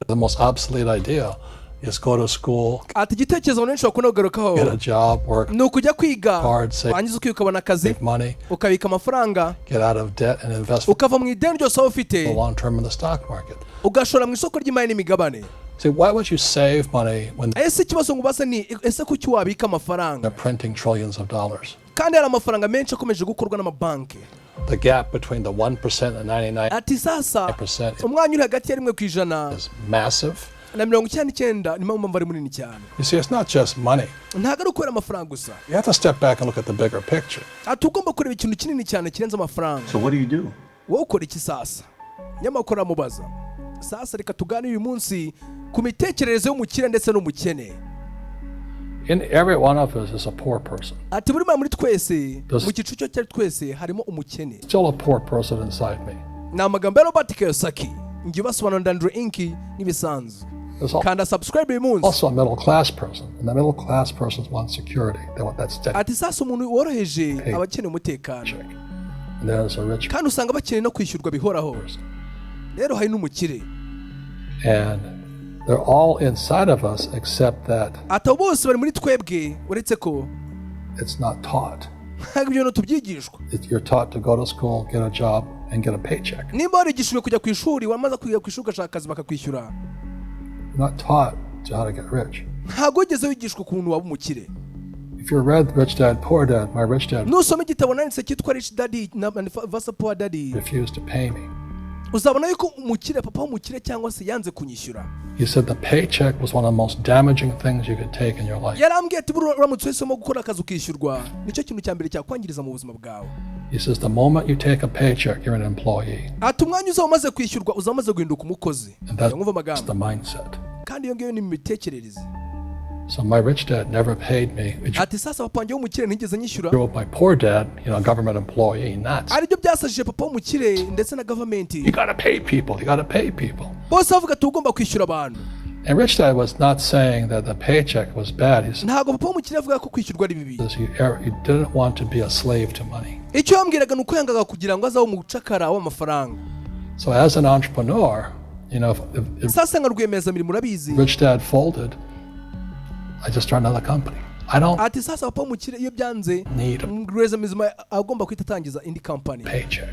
The most obsolete idea is go to school, ati igitekerezo benshi bakunda kugarukaho get a job, work ni ukujya kwiga hard, save wangiza ukabona akazi money, ukabika amafaranga get out of debt and invest ukava mu ideni ryose waba ufite for long term in the stock market. ugashora mu isoko ry'imari n'imigabane. See, why would you save money when ese ikibazo ngo ubaza ni ese kuki wabika amafaranga they're printing trillions of dollars? kandi hari amafaranga menshi akomeje gukorwa n'amabanki. The gap between the 1% and 99% ati sasa umwanya uri hagati ya 1% is massive. na 99% ni mpamvu ari munini cyane. You see, it's not just money. ntabwo ari ukwera amafaranga gusa. You have to step back and look at the bigger picture. ati ugomba kureba ikintu kinini cyane kirenze amafaranga. So what do you do? wowe ukora iki sasa? nyamakuru amubaza. sasa reka tuganire uyu munsi ku mitekerereze y'umukire ndetse n'umukene. In every one of us is a poor person. ati buri muri twese mu gicucu cyo twese harimo umukene. Still a poor person inside me. ni amagambo ya Robert Kiosaki ngiye basobanura ANDREInC n'ibisanzwe. Kanda subscribe uyu munsi. Also a middle class person, and the middle class persons want security. They want that steady. ati sasa umuntu woroheje abakeneye umutekano. And there's a rich. kandi usanga bakeneye no kwishyurwa bihoraho. rero hari n'umukire. And they're all inside of us except that ati bose bari muri twebwe uretse ko it's not taught. ntabwo ibyo tubyigishwa. You're taught to go to school, get a job, and get a paycheck. nimba warigishijwe kujya ku ishuri wamaze kwiga ku ishuri ugashaka akazi bakakwishyura. You're not taught how to get rich. ntabwo wigeze wigishwa ukuntu waba umukire. If you read Rich Dad Poor Dad, my rich dad nusoma igitabo nanditse cyitwa Rich Daddy vs Poor Daddy refused to pay me. uzabona yuko umukire papa w'umukire cyangwa se yanze kunyishyura. He said the paycheck was one of the most damaging things you could take in your life. yarambwiye ati uramutse uhisemo gukora akazi ukishyurwa nicyo kintu cya mbere cyakwangiriza mu buzima bwawe. He says the moment you take a paycheck, you're an employee. ati umwanya uzaba umaze kwishyurwa uzaba umaze guhinduka umukozi. That's the mindset. kandi iyo ngiyo ni imitekerereze. So my rich dad never paid me. ati sasa papa wanjye w'umukire ntigeze nyishyura. My poor dad, government employee, nuts. aribyo byasajije papa w'umukire ndetse na government. You gotta pay people. You gotta pay people. bose bavuga ati ugomba kwishyura abantu. And rich dad was not saying that the paycheck was bad. He said, ntabwo papa w'umukire avuga ko kwishyurwa ari bibi. He didn't want to be a slave to money. icyo yambwiraga ni uko yangaga kugira ngo azabe umucakara w'amafaranga. So as an entrepreneur, if sasa nka rwiyemezamirimo urabizi. rich dad folded, I just started another company. I don't ati sasa papa w'umukire iyo byanze rwiyemezamirimo agomba kwita atangiza indi company. Paycheck.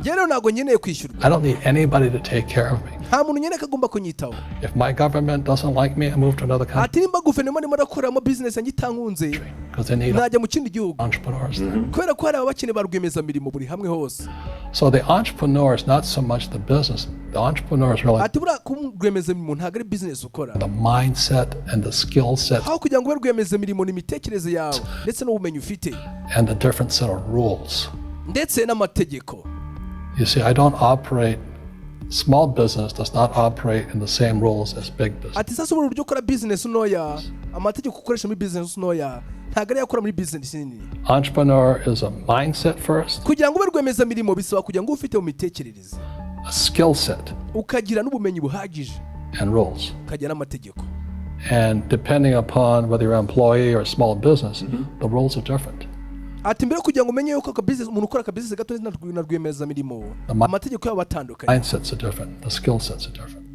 rero ntabwo nkeneye kwishyurwa. I don't need anybody to take care of me. nta muntu nkeneye ko agomba kunyitaho. If my government doesn't like me, I move to another country. ati nimba guverinoma irimo irakoreramo business yanjye itankunze najya mu kindi gihugu. Entrepreneurs. kubera ko hari abakene ba rwiyemezamirimo buri hamwe hose. So the entrepreneur is not so much the business. The entrepreneur is really ati buriya kuba rwiyemezamirimo ntabwo ari business ukora. The mindset and the skill set. aho kugira ngo ube rwiyemezamirimo ni imitekerereze yawe ndetse n'ubumenyi ufite. And the different set of rules. ndetse n'amategeko. You see, I don't operate. Small business does not operate in the same rules as big business. ati sasa uburyo ukora business ntoya amategeko ukoresha muri business ntoya ntabwo ari yakora muri business nini. Entrepreneur is a mindset first. kugira ngo ube rwiyemezamirimo bisaba kugira ngo ufite mu mitekerereze. A skill set. ukagira n'ubumenyi buhagije. And rules. ukagira n'amategeko. And depending upon whether you're an employee or a small business, the rules are different. ati mbere kugira ngo umenye yuko umuntu ukora akabizinesi gato na rwiyemezamirimo amategeko yabo atandukanye. Mindsets are different. The skill sets are different.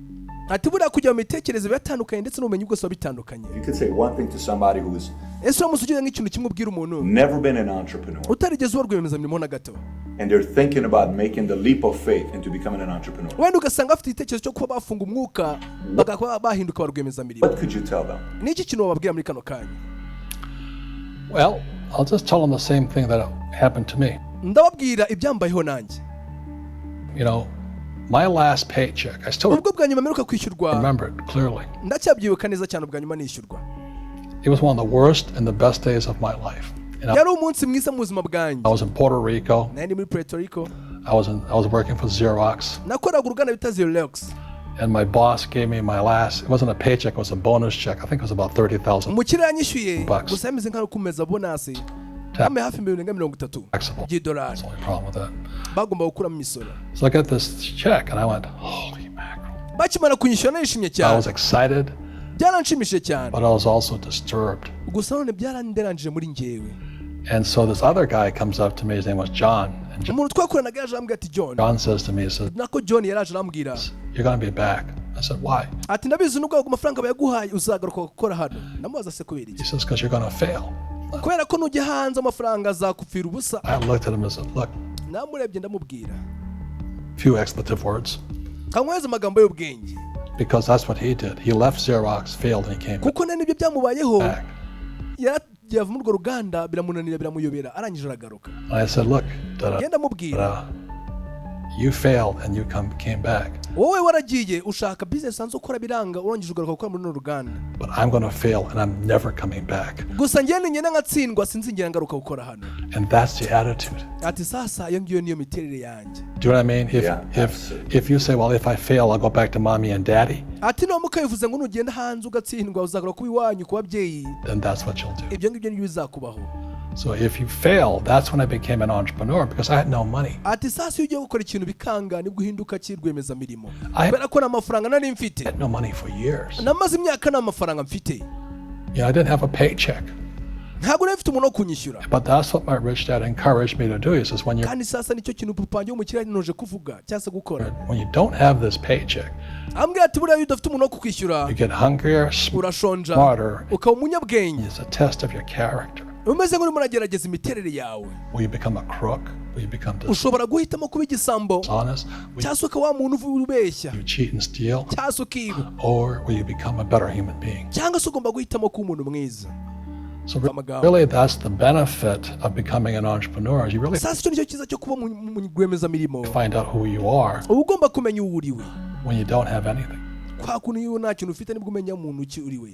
ati buriya kugira mu mitekerereze bitandukanye ndetse n'ubumenyi bwose bitandukanye. You could say one thing to somebody who is ese uramutse ugira nk'ikintu kimwe ubwira umuntu never been an entrepreneur utarigeze uba rwiyemezamirimo na gato, and they're thinking about making the leap of faith into becoming an entrepreneur, wenda ugasanga afite igitekerezo cyo kuba bafunga umwuka bagakora bahinduka ba rwiyemezamirimo, what could you tell them? ni iki kintu wababwira muri kano kanya? Well, I'll just tell them the same thing that happened to me. ndababwira ibyambayeho nanjye. My last paycheck, I still ubwo bwa nyuma mperuka kwishyurwa remember it clearly. ndacyabyibuka neza cyane ubwa nyuma nishyurwa. It was one of the worst and the best days of my life. yari umunsi mwiza mu buzima bwanjye. I was in Puerto Rico. nari muri Puerto Rico. I was working for Xerox. nakoraga uruganda bita Xerox. And my boss gave me my last, it wasn't a paycheck, it was a bonus check. I think it was about $30,000. umukire yanyishyuye gusa yameze nk'aho kumeza bonasi kame hafi $30,000 by'idolari. bagomba gukuramo imisoro. So I got this check and I went, holy mackerel. bakimara kunyishyura narishimye cyane. I was excited. byaranshimishije cyane. But I was also disturbed. gusa none byaranderanije muri njyewe. And so this other guy comes up to me, his name was John. umuntu twakoranaga yaje arambwira ati John. John says to me, he says, nako John yaraje arambwira, you're going to be back. I said, why? ati ndabizi nubwo ago mafaranga bayaguhaye uzagaruka gukora hano. Ndamubaza se kubera iki? He says, because you're going to fail. Kubera ko nujya hanze amafaranga azakupfira ubusa. I looked at him and said, look, namurebye ndamubwira few expletive words. Kanyweza amagambo y'ubwenge. Because that's what he did. He left Xerox, failed, and he came kuko nibyo byamubayeho. back. Yava muri urwo ruganda biramunanira biramuyobera arangije aragaruka. I said, look, Ngenda mubwira. You failed and you came back. Wowe waragiye ushaka business sanzo ukora biranga urangije ugaruka gukora muri ruganda. But I'm going to fail and I'm never coming back. Gusa ngene ngene ngatsindwa sinzingera ngaruka gukora hano. And that's the attitude. Ati sasa iyo ngiyo niyo miterere yanjye. Do you know what I mean? If you say, well, if I fail, I'll go back to mommy and daddy. Ati no mukayivuze ngo nugenda hanze ugatsindwa uzagaruka kuba iwanyu ku babyeyi. Then that's what you'll do. Ibyo ngibyo niyo bizakubaho. So if you fail, that's when I became an entrepreneur because I had no money. Ati sasa iyo ugiye gukora ikintu bikanga nibwo uhinduka kirwemeza mirimo. Kubera ko n'amafaranga nari mfite. I had no money for years. Namaze imyaka n'amafaranga mfite. I didn't have a paycheck. Ntabwo nari mfite umuntu wo kunyishyura. But that's what my rich dad encouraged me to do. He says when you kandi sasa nicyo kintu papa wanjye w'umukire yanoje kuvuga cyangwa gukora. When you don't have this paycheck, ambwira ati buriya iyo udafite umuntu wo kukwishyura. You get hungrier, urashonja, smarter. ukaba umunyabwenge. It's a test of your character. umeze nk'urimo uragerageza imiterere yawe. Will you become a crook? Will you become ushobora guhitamo kuba igisambo dishonest? cyangwa se ukaba wa muntu ubeshya. You cheat and steal? cyangwa se ukiba. Or will you become a better human being? cyangwa se ugomba guhitamo kuba umuntu mwiza. So really that's the benefit of becoming an entrepreneur. You really sasa icyo nicyo cyiza cyo kuba rwiyemezamirimo. Find out who you are. uba ugomba kumenya uwo uriwe. When you don't have anything. kwa kuntu iyo nta kintu ufite nibwo umenya umuntu ki uriwe.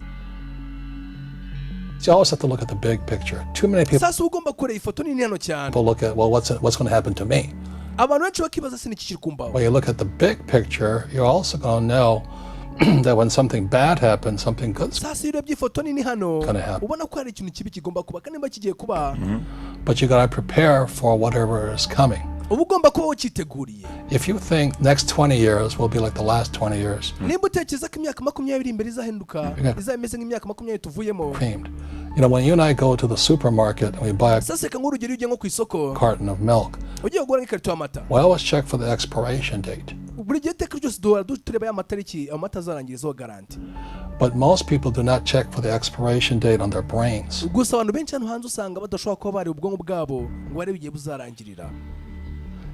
So you always have to look at the big picture. Too many people sasa ugomba kureba ifoto nini hano cyane. look at, well, what's going to happen to me? abantu benshi bakibaza se niki kiri kumbaho. When you look at the big picture, you're also going to know that when something bad happens, something good's sasa iyo urebye ifoto nini hano ubona ko hari ikintu kibi kigomba kuba kandi niba kigiye kuba. But you got to prepare for whatever is coming. uba ugomba kuba ukiteguriye. If you think next 20 years will be like the last 20 years, nimba utekereza ko imyaka 20 imbere izahinduka izameze nk'imyaka 20 tuvuyemo. You know, when you and I go to the supermarket and we buy a sasa nk'urugero ujye nko ku isoko carton of milk, ugiye kugura nk'ikarito y'amata, we always check for the expiration date. buri gihe iteka ryose duhora tureba ya matariki amata azarangirizaho garanti. But most people do not check for the expiration date on their brains. gusa abantu benshi hano hanze usanga badashobora kuba bari ubwonko bwabo ngo barebe igihe buzarangirira.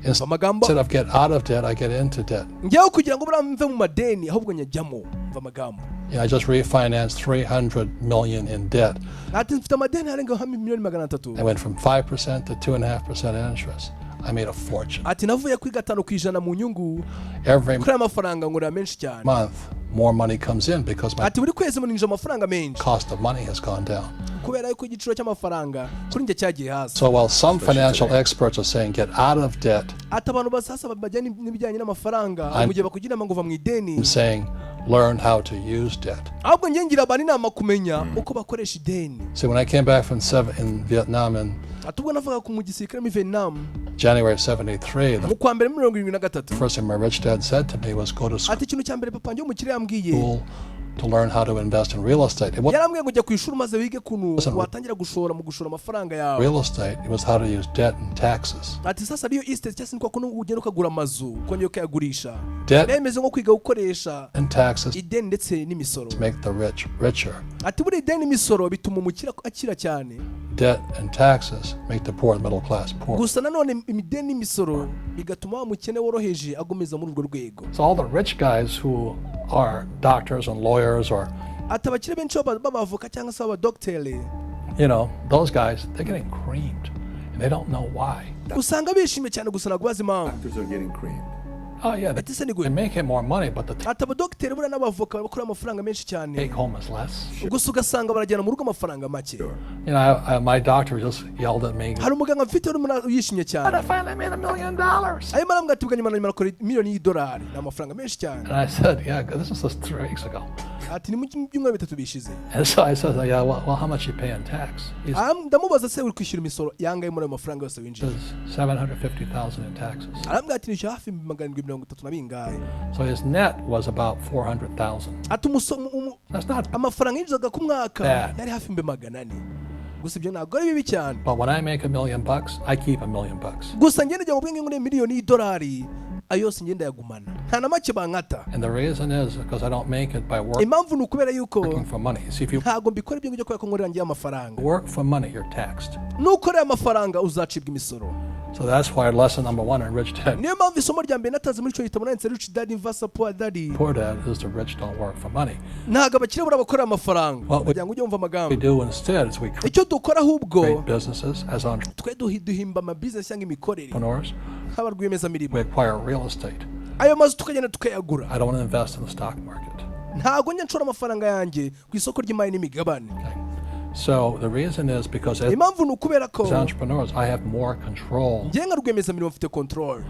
Instead of get out of debt, I get into debt. njyewe kugira ngo buramve mu madeni ahubwo nyajyamo mva amagambo. I just refinanced 300 million in debt. ati mfite amadeni arenga miliyoni 300. I went from 5% to 2.5% interest. I made a fortune. ati navuye kuri 5% mu nyungu. Every kuri amafaranga ngura menshi cyane. month, more money comes in because my ati buri kwezi muninje amafaranga menshi. cost of money has gone down. kubera yuko igiciro cy'amafaranga kuri njye cyagiye hasi. So while some financial experts are saying get out of debt, ati abantu basasa bajyana n'ibijyanye n'amafaranga mu gihe bakugira ngo uva mu ideni. I'm saying learn how to use debt. ahubwo njye ngira abantu inama kumenya uko bakoresha ideni. So when I came back from in Vietnam in atubwo navuga ku mu gisirikare mu Vietnam January 73, mu kwa mbere 73. first thing my rich dad said to me was go to ati ikintu cya mbere papa njye umukire yambwiye school to learn how to invest in real estate. yarambwiye ngo ujya ku ishuri maze wige kuntu watangira gushora amafaranga yawe. Real estate, it was how to use debt and taxes. ati sasa real estate cyangwa se niko kuntu ugenda ukagura amazu ukongera ukayagurisha. Debt nemeze nko kwiga gukoresha and taxes ideni ndetse n'imisoro. make the rich richer. ati buri ideni n'imisoro bituma umukire akira cyane. Debt and taxes make the poor and middle class poor. gusa nanone imideni n'imisoro bigatuma wa mukene woroheje agomeza muri urwo rwego. So all the rich guys who are doctors and lawyers or ati abakire benshi b'abavoka cyangwa se abadogiteri, those guys, they're getting creamed and they don't know why. usanga bishimye cyane gusa ntabwo bazi impamvu. Doctors are getting creamed. Oh yeah, ati se ni they're gute. making more money, but the ati abadogiteri buriya n'abavoka bakora amafaranga menshi cyane take home is less. gusa ugasanga barajyana mu rugo amafaranga make. My doctor just yelled at me. hari umuganga mfite urimo yishimye cyane. I finally made $1 million. arimo arambwira ati bwa nyuma nakora $1,000,000 ni amafaranga menshi cyane. And I said, yeah, this was just 3 weeks ago. ati ni mu byumweru 3 bishize. And so I said, yeah, well, how much you pay in tax? He ndamubaza se uri kwishyura imisoro yangaye muri ayo mafaranga yose winjiye. says $750,000 in taxes. arambwira ati nishyura hafi 730 na bingahe. So his net was about $400,000. ati That's not amafaranga yinjizaga ku mwaka bad. yari hafi 400. gusa ibyo ntabwo ari bibi cyane. But when I make $1 million, I keep $1 million. gusa ngende njya mu bwenge ngo $1,000,000 ayo yose ngenda yagumana nta na make bankata. And the reason is because I don't make it by Impamvu ni ukubera yuko working for money. See, if you ntago mbikora ibyo ngibyo kubera ko nkorera ngiye amafaranga. work for money, you're taxed. Nukorera amafaranga uzacibwa imisoro. So that's why lesson number 1 in Rich Dad Niyo mpamvu isomo rya mbere natanze muri icyo gitabo nanditse Rich Dad vs Poor Dad. Poor Dad is the rich don't work for money. Ntago abakire bura bakorera amafaranga. What Kugira ngo ujye wumva we amagambo. do instead is we Icyo dukora ahubwo create businesses as twe duhimba amabusiness cyangwa imikorere entrepreneurs. nk'abarwiyemezamirimo. We acquire real estate. Ayo mazu tukagenda tukayagura. I don't want to invest in the stock market. Ntago njya nshora amafaranga yanjye ku isoko ry'imari n'imigabane. Okay. So the reason is because as Impamvu ni ukubera ko entrepreneurs, I have more control njye nka rwiyemezamirimo mfite control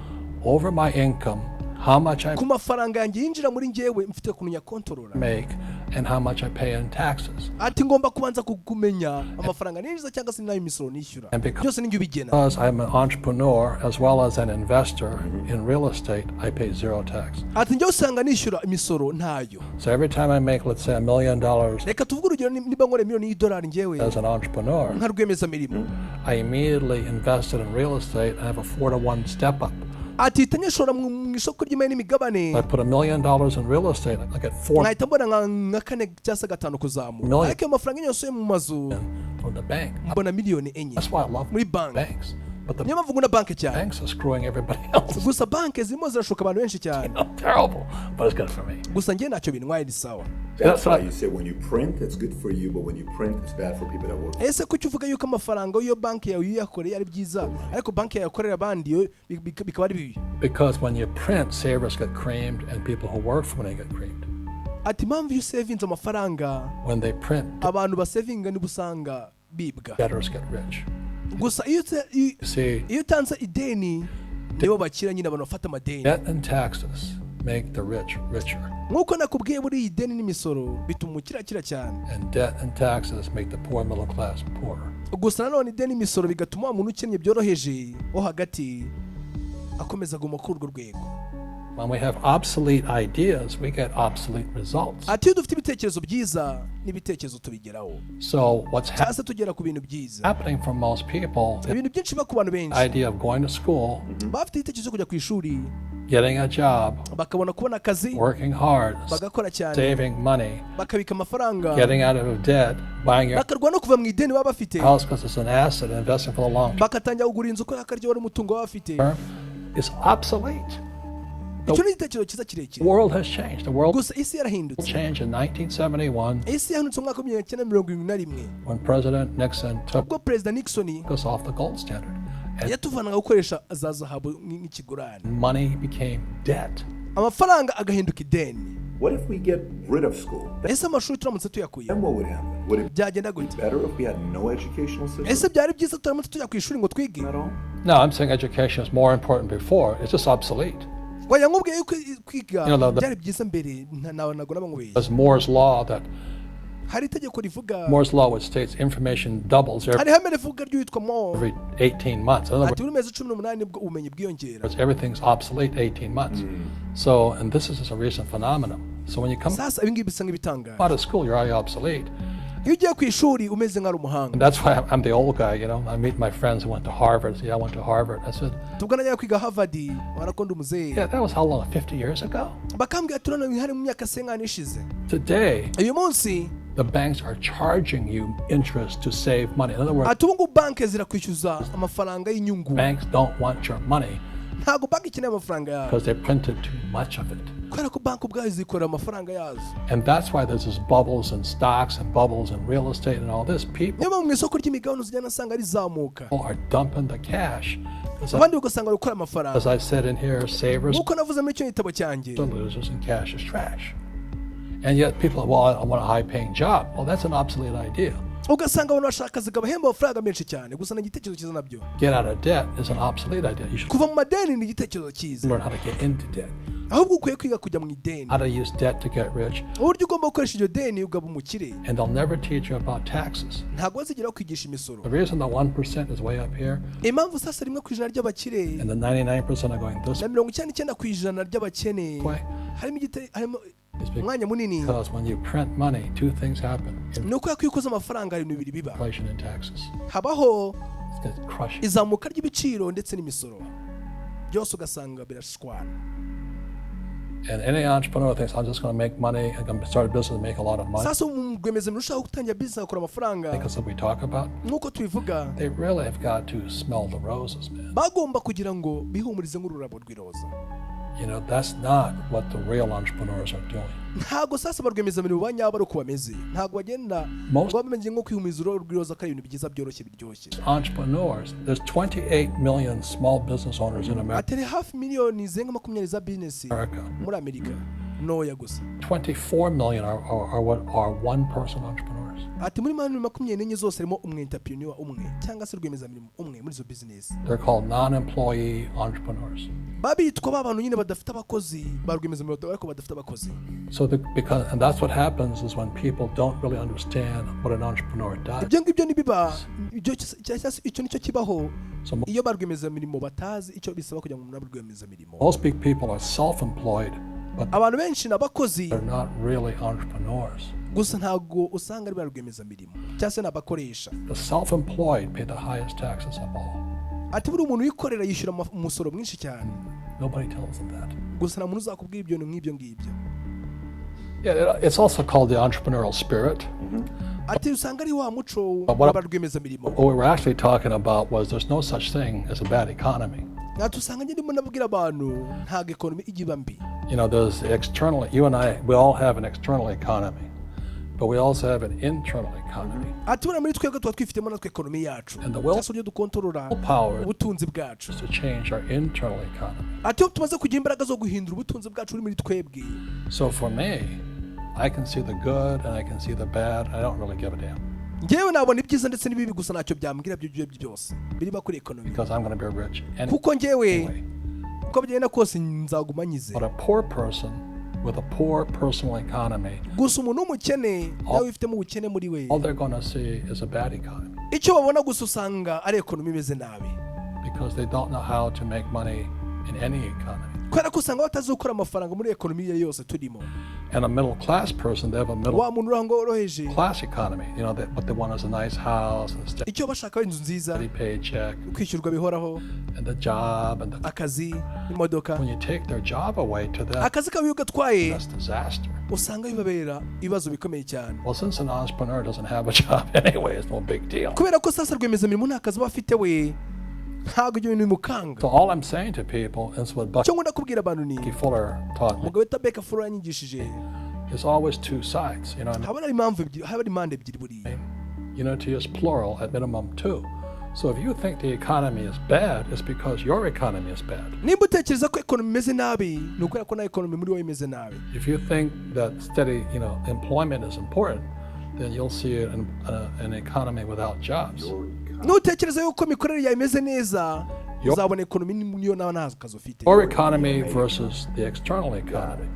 over my income, how much I ku mafaranga yanjye yinjira muri njyewe mfite kumenya control make and how much I pay in taxes. ati ngomba kubanza kumenya amafaranga ninjiza cyangwa se nayo imisoro nishyura And byose ninjye ubigena. Because I'm an entrepreneur as well as an investor in real estate, I pay zero tax. Ati njye usanga nishyura imisoro ntayo. So every time I make, let's say, $1 million Reka tuvuge urugero niba nkora miliyoni y'idolari njyewe as an entrepreneur, nka rwiyemezamirimo, I immediately invested in real estate and have a 4-to-1 step up. ati itanyashora mu isoko ry'imari n'imigabane I put $1 million in real estate, I get 4 nkahita mbona nka kane cyangwa se gatanu kuzamuka. Million. Ariko ayo mafaranga yose mu mazu from the bank. mbona miliyoni enye That's why I love muri banki. banks. But the Niyo mpamvu nkunda banki cyane. banks are screwing everybody else. Gusa banki zirimo zirashuka abantu benshi cyane. Terrible, but it's good for me. Gusa njye ntacyo bintwaye ni sawa. That's why you say when you print, it's good for you, but when you print, it's bad for people that work. Ese kuki uvuga yuko amafaranga yo banki yawe uyakoreye ari byiza ariko banki yawe yakorera abandi yo bikaba ari bibi? Because when you print, savers get creamed and people who work for money get creamed. Ati impamvu iyo usevinze amafaranga When they print, abantu basevinga niba usanga bibwa. debtors get rich. Gusa See, iyo utanze ideni nibo bakira nyine abantu bafata amadeni. debt and taxes make the rich richer, Nk'uko nakubwiye buri ideni n'imisoro bituma umukira akira cyane. and debt and taxes make the poor middle class poorer. Gusa nanone ideni n'imisoro bigatuma wa muntu ukennye byoroheje wo hagati akomeza guma kuri urwo rwego. When we have obsolete ideas, we get obsolete results. Ati iyo dufite ibitekerezo byiza n'ibitekerezo tubigeraho. So what's Cyase tugera ku bintu byiza. happening for most people, Ibintu byinshi biba ku bantu benshi. idea of going to school, Bafite igitekerezo cyo kujya ku ishuri getting a job, bakabona kubona akazi working hard, bagakora cyane saving money, bakabika amafaranga getting out of debt, buying your bakarwa no kuva mu ideni baba bafite house because it's an asset, investing for the long bakatangira kugura inzu ko akaryo wari umutungo baba bafite. term, is obsolete. Icyo ni igitekerezo cyiza The kirekire. world has changed. The world Gusa isi yarahindutse. changed in 1971 Isi yahindutse mu mwaka wa 1971 when President Nixon took ubwo Perezida Nixon us off the gold standard. And yatuvanaga gukoresha za zahabu nk'ikigurane. money became debt. Amafaranga agahinduka ideni. What if we get rid of school? Ese amashuri turamutse tuyakuye Then what would happen? Would it byagenda gute? be better if we had no educational system Ese byari byiza turamutse tujya ku ishuri ngo twige? at all? No, I'm saying education is more important before. It's just obsolete. Waya nkubwiye yuko kwiga You know, byari byiza mbere nawe nagona bamubeshya. There's Moore's law that Hari itegeko rivuga Moore's law, which states information doubles hari hamwe rivuga ryitwa mo every 18 months. In other ati buri mezi 18 nibwo ubumenyi bwiyongera. words, everything's obsolete 18 months. So, and this is just a recent phenomenon. So when you come Sasa ibi ngibi bisa nk'ibitangara. out of school, you're already obsolete. Iyo ugiye ku ishuri umeze nk'ari And umuhanga. that's why I'm the old guy, you know. I meet my friends who went to Harvard. See, I went to Harvard. I said, Tubwo najya kwiga Harvard warakonda umuzee. yeah, that was how long? 50 years ago? Bakambwira turana hari mu myaka 50 ishize. Today, Uyu munsi the banks are charging you interest to save money. In other words, ati ubu banki zirakwishyuza amafaranga y'inyungu. banks don't want your money Ntago banki ikeneye amafaranga yawe. because they printed too much of it. Kubera ko banki ubwayo zikorera amafaranga yazo. And that's why there's this bubbles in stocks and bubbles in real estate and all this. People Niyo mpamvu mu isoko ry'imigabane uzajya asanga rizamuka. are dumping the cash. Abandi ugasanga gukora amafaranga. As I said in here, savers Nkuko navuze muri icyo gitabo cyanjye. and losers and cash is trash. And yet people are, well, I want a high-paying job. Well, that's an obsolete idea. Ugasanga abantu bashaka akazi kabahemba amafaranga menshi cyane gusa ni igitekerezo cyiza nabyo. Get out of debt is an obsolete idea. You should Kuva mu madeni ni igitekerezo cyiza. learn how to get into debt, Ahubwo ukwiye kwiga kujya mu ideni. how to use debt to get rich, Uburyo ugomba gukoresha iryo deni ugaba umukire. and they'll never teach you about taxes. Ntabwo bazigera kwigisha imisoro. The reason the 1% is way up here Impamvu sasa 1% ry'abakire and the 99% are going this na 99% ry'abakene way harimo is umwanya munini. because when you print money, two things happen: Ni uko iyo ukoze amafaranga hari ibintu bibiri biba. inflation and taxes. Habaho It's going to crush you. izamuka ry'ibiciro ndetse n'imisoro. byose ugasanga birashwana. And any entrepreneur thinks, I'm just going to make money, I'm going to start a business and make a lot of money. Sasa umugwemeza ushaka gutangira business akora amafaranga. Because we talk about, nuko tubivuga, they really have got to smell the roses, man. Bagomba kugira ngo bihumurize nk'ururabo rw'iroza. You know, that's not what the real entrepreneurs are doing. Ntago sasa barwemeza muri banyabo ari uko bameze. Ntago bagenda bamenye nko kwihumuriza ururabo rw'iroza kari ibintu byiza byoroshye biryoshye. Entrepreneurs, there's 28 million small business owners in America. Atari half million zenga 20 za business muri Amerika. Noya gusa. 24 million are what are one person entrepreneurs. Ati muri manu 24 zose harimo umwe entrepreneur umwe cyangwa se rwemeza mirimo umwe muri zo business. They're called non-employee entrepreneurs. Babitwa babantu nyine badafite abakozi barwemeza mirimo ariko badafite abakozi. So and that's what happens is when people don't really understand what an entrepreneur does. Ibyo ngibyo nibiba icyo nicyo kibaho. Iyo barwemeza mirimo batazi icyo bisaba kugira ngo umuntu abarwemeza mirimo. Most big people are self-employed. But abantu benshi nabakozi they're not really entrepreneurs. Gusa ntago usanga ari barwemeza mirimo cyangwa se nabakoresha. The self-employed pay the highest taxes of all. Ati buri umuntu yikorera yishyura umusoro mwinshi cyane. Nobody tells them that. Gusa nta muntu uzakubwira ibyo nk'ibyo ngibyo. Yeah, it's also called the entrepreneurial spirit. Ati usanga ari wa muco w'abarwemeza mirimo. What we were actually talking about was there's no such thing as a bad economy. Natusanga ndimo nabwira abantu ntago economy igiba mbi. You know, there's external, you and I, we all have an external economy, but we also have an internal economy. Ati muri twebwe twifitemo natwe economy yacu. And the willpower ubutunzi bwacu is to change our internal economy. Ati tumaze kugira imbaraga zo guhindura ubutunzi bwacu muri twebwe. So for me, I can see the good and I can see the bad. I don't really give a damn. Ngewe nabona ibyiza ndetse n'ibibi gusa ntacyo byambwira byo byose biriba kuri economy. Because I'm going to be rich. Kuko ngewe uko byenda kose nzaguma nyize. But a poor person with a poor personal economy, gusa umuntu umukene nawe ufite mu bukene muri we, all they're going to see is a bad economy. Icyo babona gusa usanga ari economy imeze nabi. Because they don't know how to make money in any economy. Kwera ko usanga batazi gukora amafaranga muri economy yose turimo. And a middle class person, they have a middle class economy. You know, what they want is a nice house and a steady paycheck and the job and the when you take their job away to them, that's disaster. Well, since an entrepreneur doesn't have a job anyway, it's no big deal. So all I'm saying to people is what Bucky Fuller taught me. There's always two sides, you know. You know, to use plural at minimum two. So if you think the economy is bad, it's because your economy is bad. If you think that steady, you know, employment is important, then you'll see an economy without jobs. Your economy versus the external economy.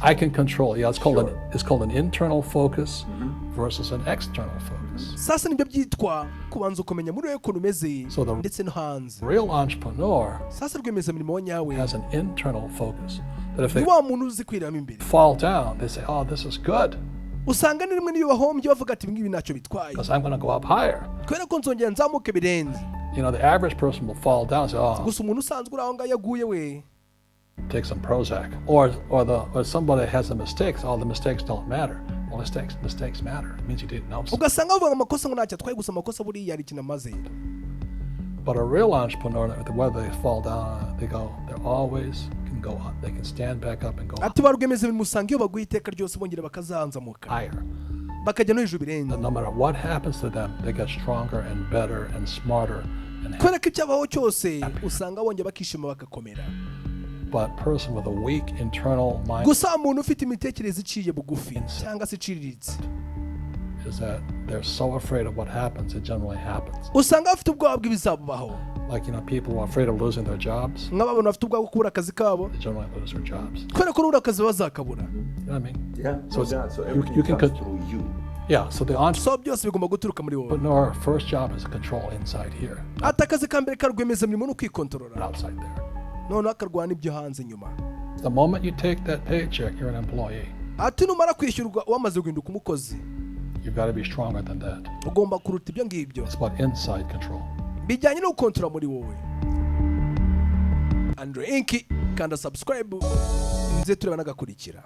I can control. Yeah, it's called an internal focus versus an external focus. So the real entrepreneur has an internal focus. That if they fall down, they say, "Oh, this is good." Because I'm going to go up higher. You know, the average person will fall down and say, "Oh, take some Prozac." Or somebody has a mistake. All the mistakes don't matter. Well, mistakes matter. It means you didn't know something. But a real entrepreneur, whether they fall down, they're always can go up. They can stand back up and go up. Higher. No matter what happens to them, they get stronger and better and smarter and happier. But a person with a weak internal mind is that they're so afraid of what happens, it generally happens. Like, you know, people who are afraid of losing their jobs, they generally lose their jobs. You know what I mean? Yeah. So everything you can comes through you. Yeah, so the entrepreneur first job is to control inside here, not outside there. The moment you take that paycheck, you're an employee. You've got to be stronger than that. ugomba kuruta ibyo ngibyo. It's about inside control. Bijyanye no gukontorora muri wowe. ANDREInC kanda subscribe nze tureba nagakurikira.